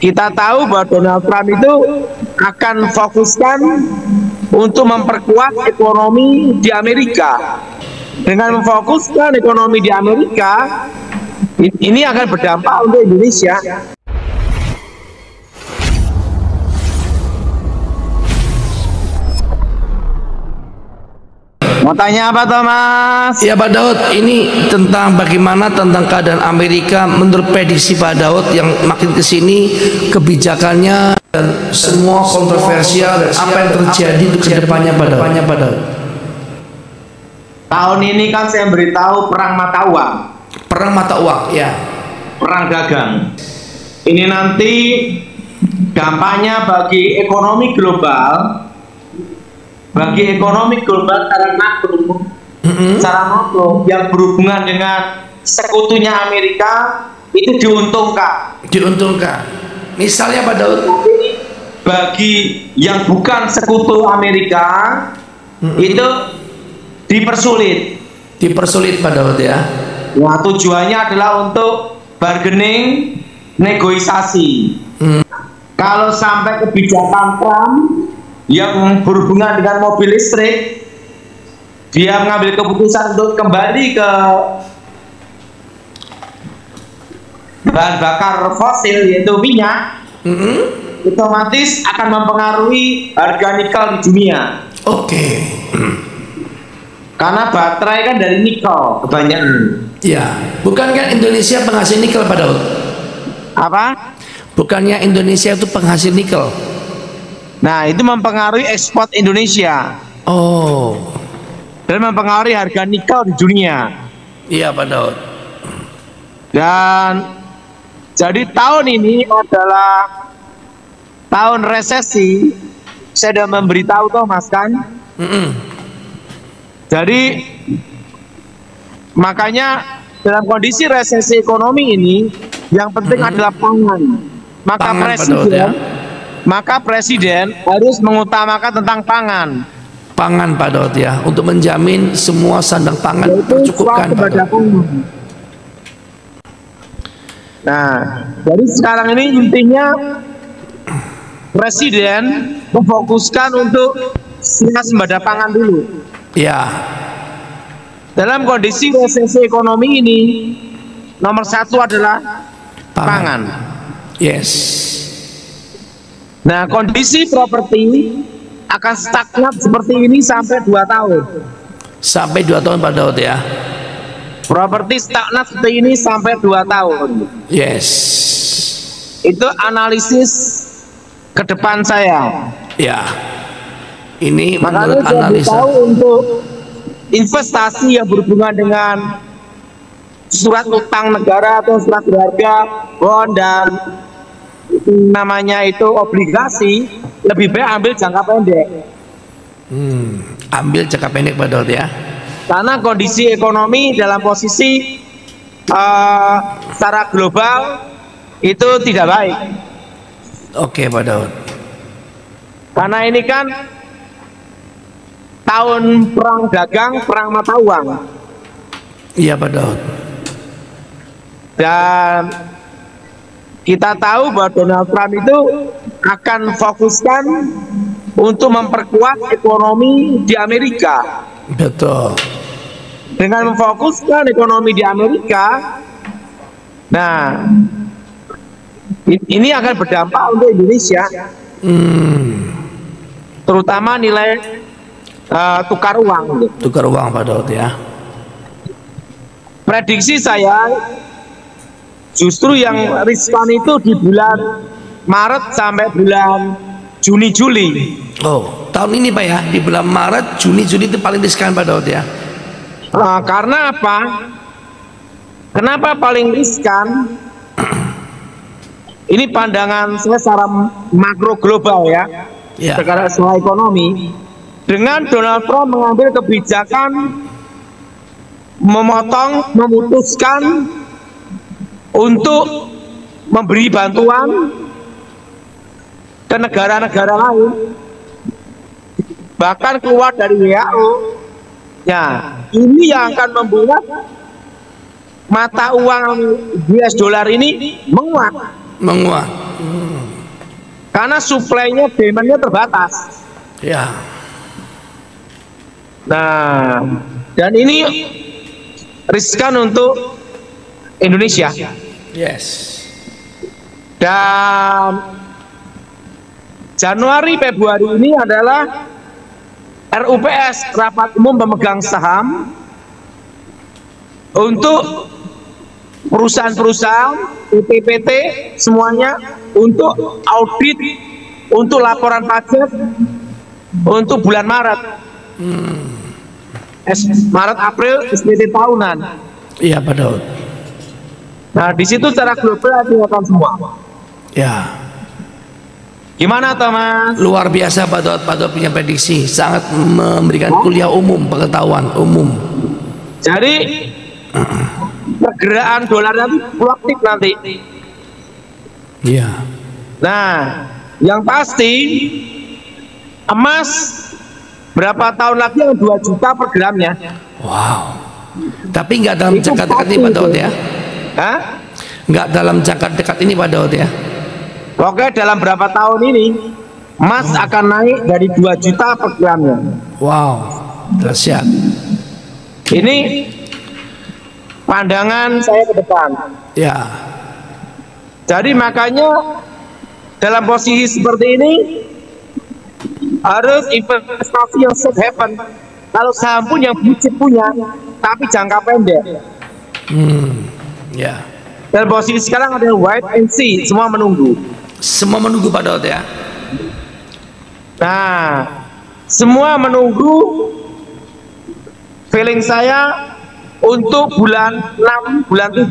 Kita tahu bahwa Donald Trump itu akan fokuskan untuk memperkuat ekonomi di Amerika. Dengan memfokuskan ekonomi di Amerika, ini akan berdampak untuk Indonesia. Mau tanya apa, Thomas? Ya Pak Daud, ini tentang bagaimana tentang keadaan Amerika menurut prediksi Pak Daud yang makin kesini kebijakannya dan semua kontroversial dan apa yang terjadi ke depannya Pak Daud. Tahun ini kan saya beritahu perang mata uang. Perang mata uang, ya. Perang dagang. Ini nanti dampaknya bagi ekonomi global. Bagi ekonomi global secara makro, secara makro yang berhubungan dengan sekutunya Amerika itu diuntungkan. Diuntungkan. Misalnya Pak Daud, bagi yang bukan sekutu Amerika itu dipersulit. Dipersulit Pak Daud ya. Nah, tujuannya adalah untuk bargaining, negosiasi. Kalau sampai kebijakan Trump yang berhubungan dengan mobil listrik, dia mengambil keputusan untuk kembali ke bahan bakar fosil yaitu minyak, otomatis akan mempengaruhi harga nikel di dunia. Oke. Karena baterai kan dari nikel kebanyakan. Ya, bukan kan Indonesia penghasil nikel Pak Daud? Apa? Bukannya Indonesia itu penghasil nikel? Nah, itu mempengaruhi ekspor Indonesia. Oh. Dan mempengaruhi harga nikel di dunia. Iya Pak Daud. Dan jadi tahun ini adalah tahun resesi. Saya sudah memberitahu Thomas kan. Jadi makanya dalam kondisi resesi ekonomi ini yang penting adalah pangan. Maka pangan, presiden Maka presiden harus mengutamakan tentang pangan. Pangan Pak Daud ya, untuk menjamin semua sandang pangan tercukupkan Pak Daud. Nah, jadi sekarang ini intinya presiden memfokuskan untuk swasembada pangan dulu. Ya. Dalam kondisi resesi ekonomi ini, nomor satu adalah pangan. Yes. Nah, kondisi properti akan stagnan seperti ini sampai 2 tahun. Sampai 2 tahun Pak Daud ya. Properti stagnan seperti ini sampai 2 tahun. Yes. Itu analisis ke depan saya. Ya. Ini makanya menurut analisa. Tahu untuk investasi yang berhubungan dengan surat utang negara atau surat berharga, bond dan namanya itu obligasi, lebih baik ambil jangka pendek. Ambil jangka pendek Pak Daud ya. Karena kondisi ekonomi dalam posisi secara global itu tidak baik. Oke Pak Daud. Karena ini kan tahun perang dagang, perang mata uang. Iya Pak Daud. Dan kita tahu bahwa Donald Trump itu akan fokuskan untuk memperkuat ekonomi di Amerika. Betul. Dengan memfokuskan ekonomi di Amerika, nah ini akan berdampak untuk Indonesia. Terutama nilai tukar uang. Tukar uang Pak Daud ya. Prediksi saya justru yang riskan itu di bulan Maret sampai bulan Juni-Juli. Oh, tahun ini Pak ya, di bulan Maret, Juni-Juli itu paling riskan Pak Daud ya. Karena apa? Kenapa paling riskan? Ini pandangan saya secara makro global ya. Secara ekonomi. Dengan Donald Trump mengambil kebijakan memutuskan untuk memberi bantuan ke negara-negara lain, bahkan keluar dari WHO. Ya, ini yang akan membuat mata uang US dollar ini menguat. karena suplainya, demand-nya terbatas. Ya. Nah, dan ini riskan untuk Indonesia. Yes. Dan Januari Februari ini adalah RUPS, rapat umum pemegang saham, untuk perusahaan-perusahaan, PT-PT semuanya, untuk audit, untuk laporan pajak untuk bulan Maret. Maret April SPT tahunan. Iya, Pak Daud. Nah, di situ secara global dilakukan semua. Ya. Gimana Thomas? Luar biasa Pak Daud. Pak Daud punya prediksi, sangat memberikan kuliah umum, pengetahuan umum. Jadi pergerakan dolar nanti fluktuatif nanti. Iya. Nah, yang pasti emas berapa tahun lagi yang 2 juta per gramnya. Wow. Tapi nggak dalam jangka dekat ini Pak Daud ya? Hah? Nggak dalam jangka dekat ini Pak Daud ya? Oke, dalam berapa tahun ini emas akan naik dari 2 juta per gramnya. Wow, dahsyat. Ini pandangan saya ke depan. Ya. Jadi makanya dalam posisi seperti ini harus investasi yang safe haven. Kalau saham pun yang blue chip punya, tapi jangka pendek. Ya. Dalam posisi sekarang ada wait and see, semua menunggu. Semua menunggu Pak Daud ya. Nah, semua menunggu. Feeling saya untuk bulan 6, bulan 7,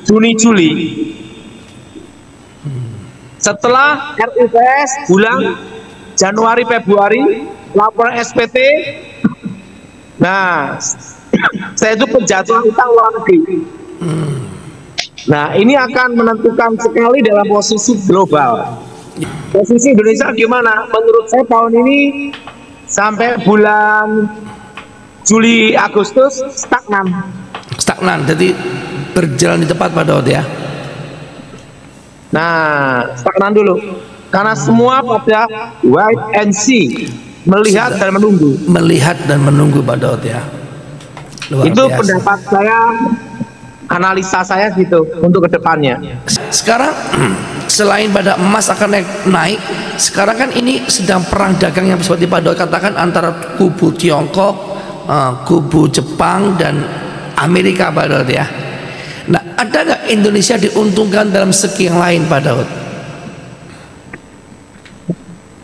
Juni, Juli. Setelah RUPS bulan Januari, Februari, laporan SPT. Nah, saya itu penjatuhan utang luar negeri. Nah, ini akan menentukan sekali dalam posisi global. Posisi Indonesia gimana? Menurut saya tahun ini sampai bulan Juli, Agustus stagnan. Stagnan, jadi berjalan di tempat Pak Daud ya. Nah, stagnan dulu. Karena semua pada wait and see, melihat dan menunggu. Melihat dan menunggu Pak Daud ya. Luar Itu biasa. pendapat saya, analisa saya gitu untuk kedepannya. Sekarang selain pada emas akan naik, sekarang kan ini sedang perang dagang yang seperti Pak Daud katakan antara kubu Tiongkok, kubu Jepang dan Amerika Pak Daud ya. Nah, ada nggak Indonesia diuntungkan dalam segi yang lain Pak Daud?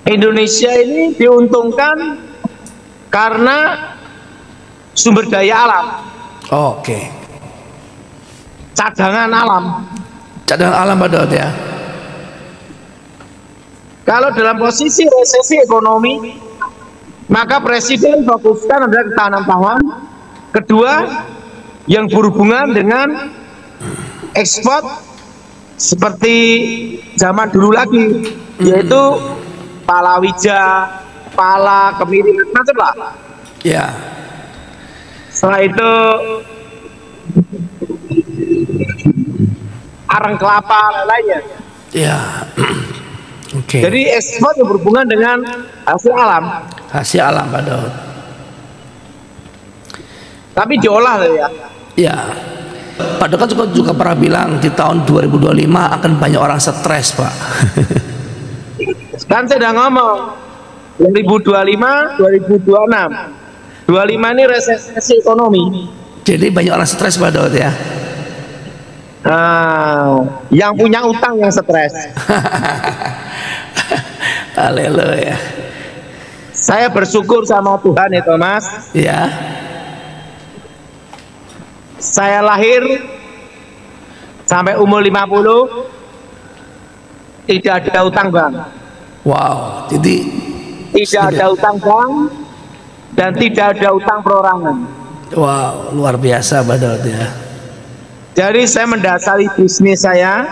Indonesia ini diuntungkan karena sumber daya alam. Oke. Cadangan alam. Cadangan alam Pak Daud ya. Kalau dalam posisi resesi ekonomi, maka presiden fokuskan adalah ketahanan pangan. Kedua, yang berhubungan dengan ekspor seperti zaman dulu lagi, yaitu palawija, pala, kemiri, macam lah. Ya. Setelah itu arang kelapa dan lainnya. Ya. Oke. Jadi ekspor yang berhubungan dengan hasil alam. Hasil alam Pak Daud. Tapi diolah ya. Ya. Pak Daud kan juga pernah bilang di tahun 2025 akan banyak orang stres Pak. Kan saya udah ngomong 2025, 2026. 25 ini resesi ekonomi. Jadi banyak orang stres Pak Daud ya. Yang punya utang yang stres. Haleluya. Saya bersyukur sama Tuhan ya Thomas. Ya. Saya lahir sampai umur 50 tidak ada utang bank. Wow. Jadi tidak ada utang bank dan tidak ada utang perorangan. wow, luar biasa Pak Daud ya. Jadi saya mendasari bisnis saya,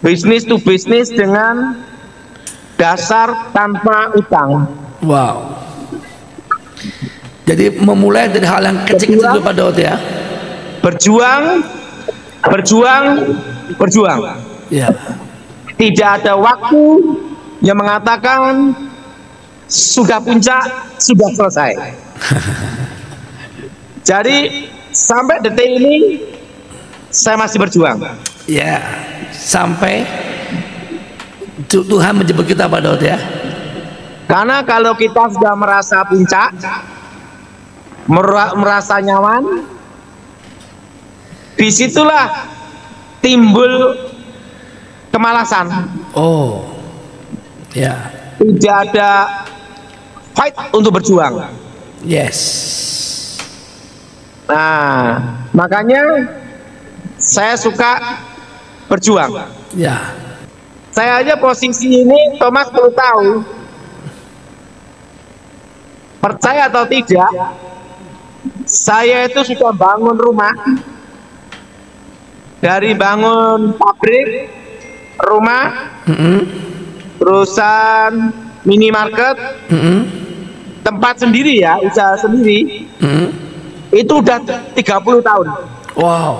bisnis to bisnis dengan dasar tanpa utang. Wow. Jadi memulai dari hal yang kecil-kecil Pak Daud ya. Berjuang, berjuang, berjuang. Ya. Tidak ada waktu yang mengatakan sudah puncak, sudah selesai. Jadi sampai detik ini saya masih berjuang. Ya, sampai Tuhan menjemput kita, Pak Daud, ya. Karena kalau kita sudah merasa puncak, merasa nyaman, disitulah timbul kemalasan. Oh, ya. Tidak ada fight untuk berjuang. Yes. Nah, makanya saya suka berjuang. Ya. Saya aja posisi ini, Thomas perlu tahu, percaya atau tidak, saya itu sudah bangun rumah, dari bangun pabrik, rumah, perusahaan minimarket, tempat sendiri ya, usaha sendiri, itu udah 30 tahun. Wow,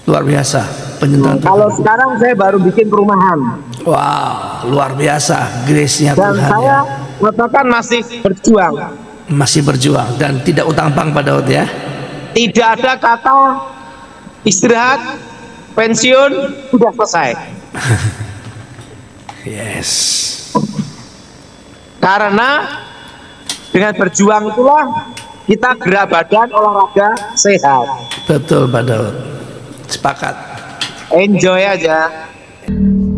luar biasa penyertaan. Kalau sekarang saya baru bikin perumahan. Wow, luar biasa grace-nya Dan Tuhan, saya ya. katakan masih berjuang. Masih berjuang dan tidak utang bank, Pak Daud, ya. Tidak ada kata istirahat, pensiun, sudah selesai. Yes. Karena dengan berjuang itulah kita gerak badan, olahraga, sehat. Betul, Pak Daud. Sepakat. Enjoy aja.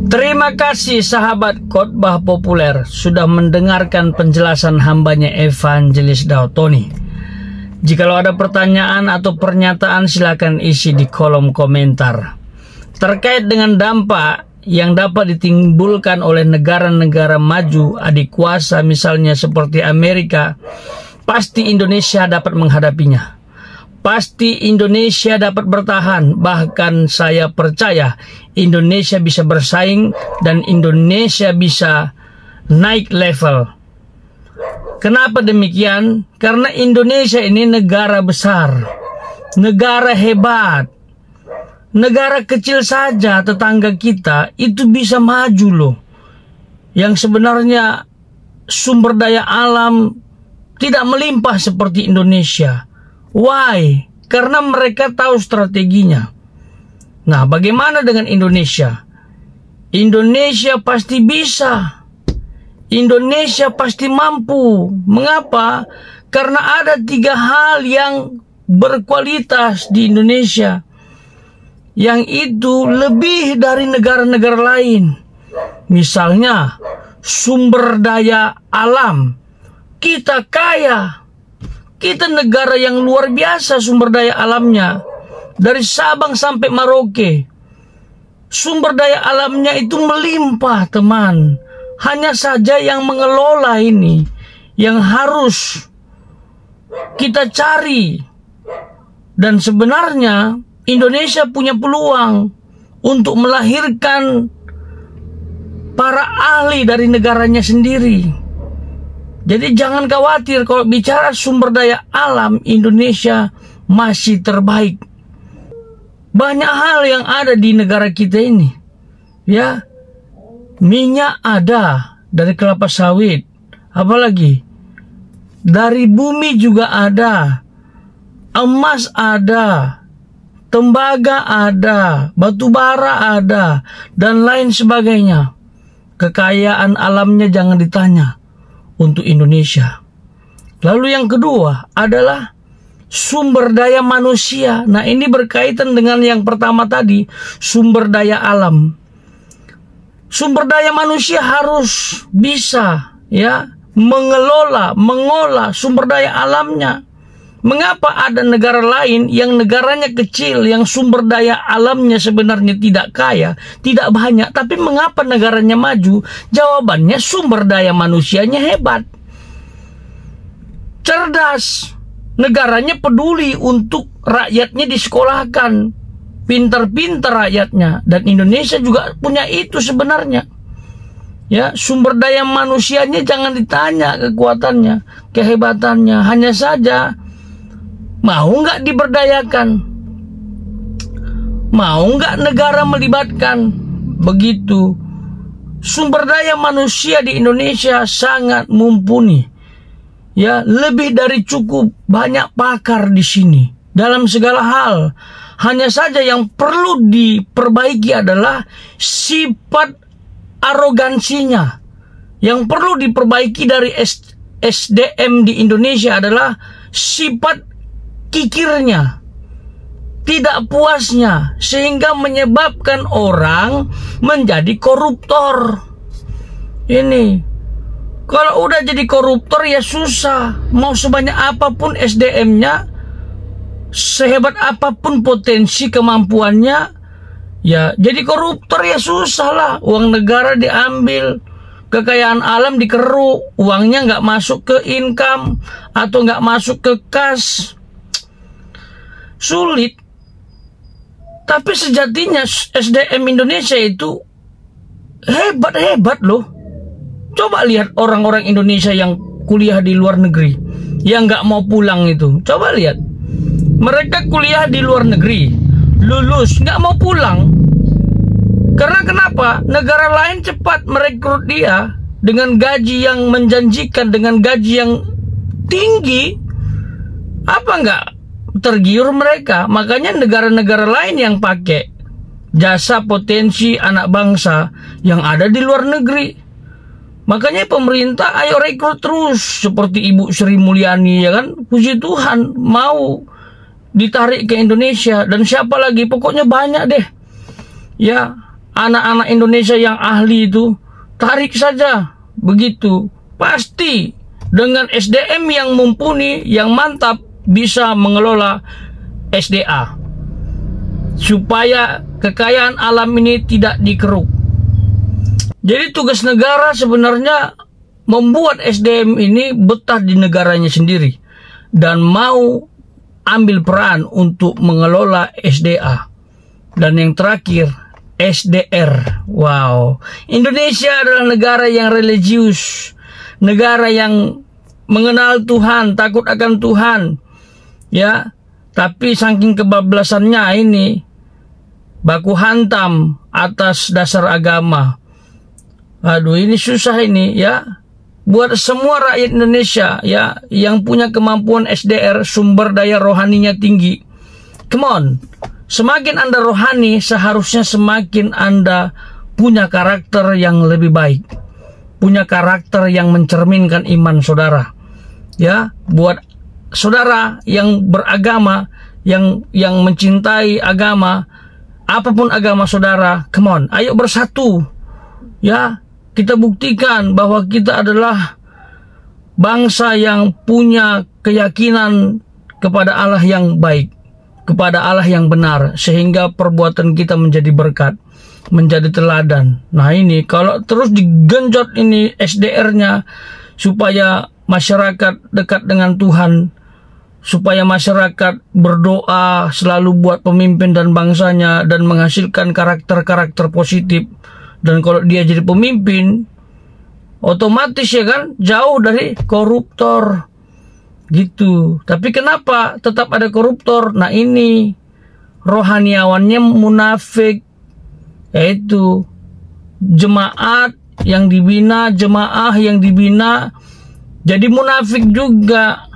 Terima kasih sahabat khotbah populer sudah mendengarkan penjelasan hambanya Evangelis Daud Tony. Jikalau ada pertanyaan atau pernyataan silakan isi di kolom komentar. Terkait dengan dampak yang dapat ditimbulkan oleh negara-negara maju adik kuasa misalnya seperti Amerika, pasti Indonesia dapat menghadapinya. Pasti Indonesia dapat bertahan, bahkan saya percaya Indonesia bisa bersaing dan Indonesia bisa naik level. Kenapa demikian? Karena Indonesia ini negara besar, negara hebat. Negara kecil saja tetangga kita itu bisa maju loh. Yang sebenarnya sumber daya alam tidak melimpah seperti Indonesia. Why? Karena mereka tahu strateginya. Nah, bagaimana dengan Indonesia? Indonesia pasti bisa. Indonesia pasti mampu. Mengapa? Karena ada 3 hal yang berkualitas di Indonesia. Yang itu lebih dari negara-negara lain. Misalnya, sumber daya alam. Kita kaya. Kita negara yang luar biasa sumber daya alamnya. Dari Sabang sampai Merauke. Sumber daya alamnya itu melimpah, teman. Hanya saja yang mengelola ini yang harus kita cari. Dan sebenarnya Indonesia punya peluang untuk melahirkan para ahli dari negaranya sendiri. Jadi jangan khawatir kalau bicara sumber daya alam, Indonesia masih terbaik. Banyak hal yang ada di negara kita ini. Ya, minyak ada dari kelapa sawit. Apalagi? Dari bumi juga ada. Emas ada. Tembaga ada. Batu bara ada. Dan lain sebagainya. Kekayaan alamnya jangan ditanya. Untuk Indonesia. Lalu yang kedua adalah sumber daya manusia. Nah, ini berkaitan dengan yang pertama tadi, sumber daya alam. Sumber daya manusia harus bisa ya mengolah sumber daya alamnya. Mengapa ada negara lain yang negaranya kecil, yang sumber daya alamnya sebenarnya tidak kaya, tidak banyak, tapi mengapa negaranya maju? Jawabannya sumber daya manusianya hebat. Cerdas. Negaranya peduli untuk rakyatnya disekolahkan. Pintar-pintar rakyatnya. Dan Indonesia juga punya itu sebenarnya. Ya, sumber daya manusianya jangan ditanya kekuatannya, kehebatannya. Hanya saja mau nggak diberdayakan? Mau nggak negara melibatkan? begitu. Sumber daya manusia di Indonesia sangat mumpuni. Ya, lebih dari cukup, banyak pakar di sini dalam segala hal. Hanya saja yang perlu diperbaiki adalah sifat arogansinya. Yang perlu diperbaiki dari SDM di Indonesia adalah sifat kikirnya, tidak puasnya, sehingga menyebabkan orang menjadi koruptor. Ini kalau udah jadi koruptor ya susah. Mau sebanyak apapun SDM-nya, sehebat apapun potensi kemampuannya, ya jadi koruptor ya susah lah. Uang negara diambil, kekayaan alam dikeruk, uangnya nggak masuk ke income atau nggak masuk ke kas. Sulit. Tapi sejatinya SDM Indonesia itu hebat-hebat loh. Coba lihat orang-orang Indonesia yang kuliah di luar negeri, yang nggak mau pulang itu. Coba lihat. Mereka kuliah di luar negeri, lulus, nggak mau pulang. Karena kenapa? Negara lain cepat merekrut dia dengan gaji yang menjanjikan, dengan gaji yang tinggi. Apa nggak tergiur mereka? Makanya negara-negara lain yang pakai jasa potensi anak bangsa yang ada di luar negeri. Makanya pemerintah ayo rekrut terus, seperti Ibu Sri Mulyani, ya kan? Puji Tuhan mau ditarik ke Indonesia, dan siapa lagi? Pokoknya banyak deh. Ya, anak-anak Indonesia yang ahli itu tarik saja, begitu. Pasti dengan SDM yang mumpuni, yang mantap, bisa mengelola SDA supaya kekayaan alam ini tidak dikeruk. Jadi tugas negara sebenarnya membuat SDM ini betah di negaranya sendiri dan mau ambil peran untuk mengelola SDA. Dan yang terakhir, SDR. Wow, Indonesia adalah negara yang religius, negara yang mengenal Tuhan, takut akan Tuhan. Ya, tapi saking kebablasannya ini baku hantam atas dasar agama. Aduh, ini susah ini ya. Buat semua rakyat Indonesia ya yang punya kemampuan SDR, sumber daya rohaninya tinggi. Come on. Semakin Anda rohani, seharusnya semakin Anda punya karakter yang lebih baik. Punya karakter yang mencerminkan iman saudara. Ya, buat saudara yang beragama, yang mencintai agama, apapun agama saudara, come on, ayo bersatu. Ya, kita buktikan bahwa kita adalah bangsa yang punya keyakinan kepada Allah yang baik, kepada Allah yang benar, sehingga perbuatan kita menjadi berkat, menjadi teladan. Nah ini, kalau terus digenjot ini SDR-nya, supaya masyarakat dekat dengan Tuhan, supaya masyarakat berdoa selalu buat pemimpin dan bangsanya, dan menghasilkan karakter-karakter positif. Dan kalau dia jadi pemimpin, otomatis ya kan, jauh dari koruptor. Gitu. Tapi kenapa tetap ada koruptor? Nah ini, rohaniawannya munafik. Yaitu jemaat yang dibina, jemaah yang dibina jadi munafik juga.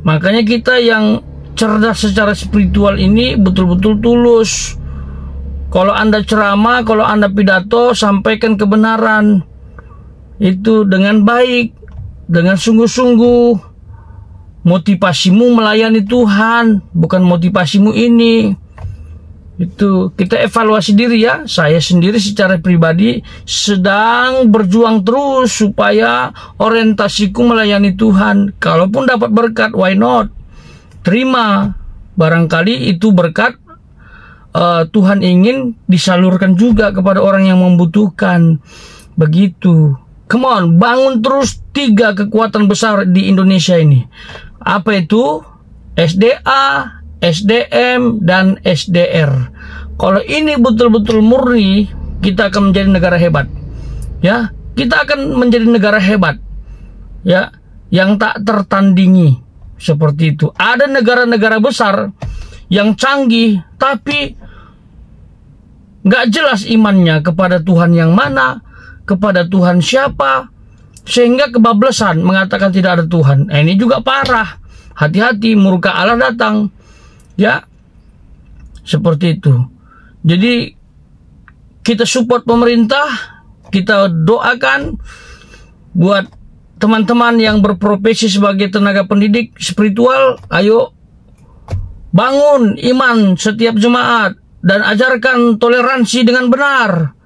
Makanya kita yang cerdas secara spiritual ini betul-betul tulus. Kalau Anda ceramah, kalau Anda pidato, sampaikan kebenaran itu dengan baik, dengan sungguh-sungguh. Motivasimu melayani Tuhan, bukan motivasimu ini. Itu kita evaluasi diri ya. Saya sendiri secara pribadi sedang berjuang terus supaya orientasiku melayani Tuhan. Kalaupun dapat berkat, why not? Terima. Barangkali itu berkat Tuhan ingin disalurkan juga kepada orang yang membutuhkan. Begitu. Come on, bangun terus 3 kekuatan besar di Indonesia ini. Apa itu? SDA, SDM, dan SDR. Kalau ini betul-betul murni, kita akan menjadi negara hebat. Ya, kita akan menjadi negara hebat. Ya, yang tak tertandingi. Seperti itu. Ada negara-negara besar yang canggih, tapi nggak jelas imannya kepada Tuhan yang mana, kepada Tuhan siapa, sehingga kebablasan mengatakan tidak ada Tuhan. Ini juga parah. Hati-hati, murka Allah datang. Ya, seperti itu. Jadi kita support pemerintah, kita doakan buat teman-teman yang berprofesi sebagai tenaga pendidik spiritual. Ayo bangun iman setiap jemaat dan ajarkan toleransi dengan benar.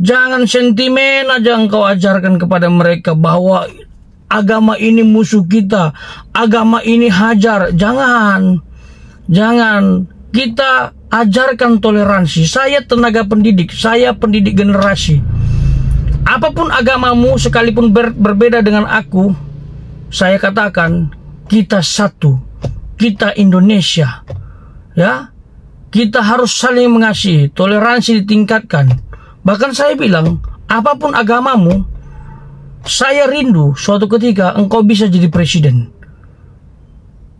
Jangan sentimen aja engkau ajarkan kepada mereka bahwa agama ini musuh kita, agama ini hajar. Jangan. Kita ajarkan toleransi. Saya tenaga pendidik, saya pendidik generasi. Apapun agamamu, sekalipun berbeda dengan aku, saya katakan kita satu, kita Indonesia. Ya, kita harus saling mengasihi, toleransi ditingkatkan. Bahkan saya bilang, apapun agamamu, saya rindu suatu ketika engkau bisa jadi presiden.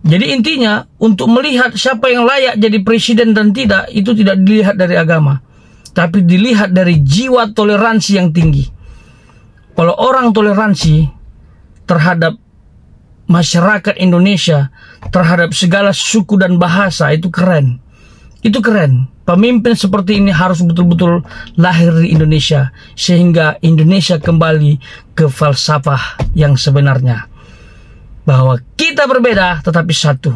Jadi intinya, untuk melihat siapa yang layak jadi presiden dan tidak, itu tidak dilihat dari agama, tapi dilihat dari jiwa toleransi yang tinggi. Kalau orang toleransi terhadap masyarakat Indonesia, terhadap segala suku dan bahasa, itu keren. Itu keren. Pemimpin seperti ini harus betul-betul lahir di Indonesia, sehingga Indonesia kembali ke falsafah yang sebenarnya. Bahwa kita berbeda tetapi satu.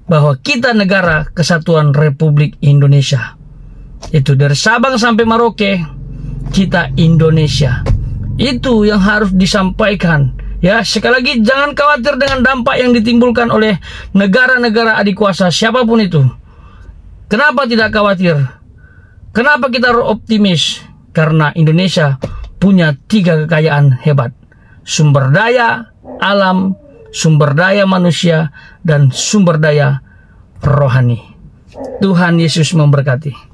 Bahwa kita negara kesatuan Republik Indonesia. Itu dari Sabang sampai Merauke, kita Indonesia. Itu yang harus disampaikan. Ya, sekali lagi jangan khawatir dengan dampak yang ditimbulkan oleh negara-negara adik kuasa siapapun itu. Kenapa tidak khawatir? Kenapa kita optimis? Karena Indonesia punya 3 kekayaan hebat. Sumber daya alam, sumber daya manusia, dan sumber daya rohani. Tuhan Yesus memberkati.